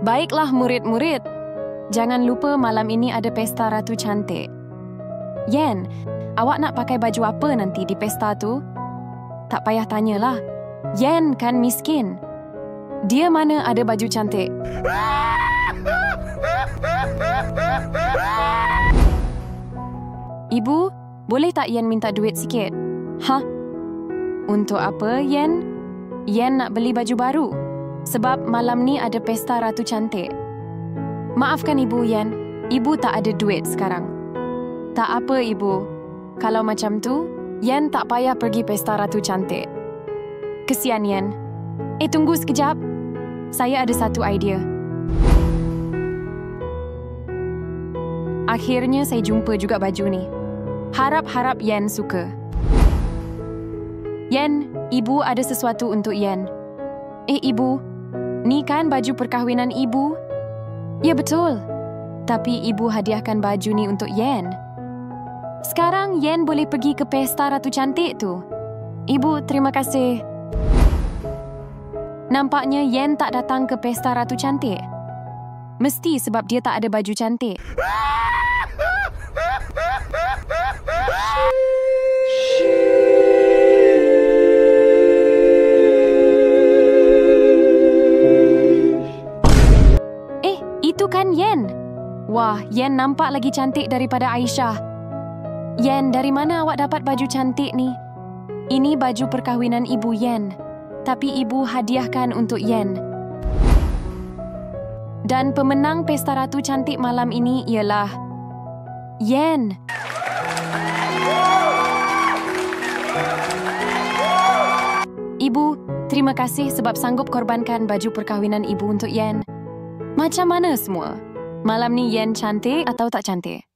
Baiklah murid-murid, jangan lupa malam ini ada pesta Ratu Cantik. Yen, awak nak pakai baju apa nanti di pesta tu? Tak payah tanyalah. Yen kan miskin. Dia mana ada baju cantik? Ibu, boleh tak Yen minta duit sikit? Hah? Untuk apa, Yen? Yen nak beli baju baru. Sebab malam ni ada pesta Ratu Cantik. Maafkan Ibu, Yen. Ibu tak ada duit sekarang. Tak apa, Ibu. Kalau macam tu, Yen tak payah pergi pesta Ratu Cantik. Kesian, Yen. Tunggu sekejap. Saya ada satu idea. Akhirnya saya jumpa juga baju ni. Harap-harap Yen suka. Yen, Ibu ada sesuatu untuk Yen. Ibu, ni kan baju perkahwinan Ibu? Ya, betul. Tapi Ibu hadiahkan baju ni untuk Yen. Sekarang Yen boleh pergi ke pesta Ratu Cantik tu. Ibu, terima kasih. Nampaknya Yen tak datang ke pesta Ratu Cantik. Mesti sebab dia tak ada baju cantik. Itu kan Yen. Wah, Yen nampak lagi cantik daripada Aisyah. Yen, dari mana awak dapat baju cantik ni? Ini baju perkahwinan Ibu Yen. Tapi Ibu hadiahkan untuk Yen. Dan pemenang pesta Ratu Cantik malam ini ialah Yen. Ibu, terima kasih sebab sanggup korbankan baju perkahwinan Ibu untuk Yen. Macam mana semua? Malam ni Yen cantik atau tak cantik?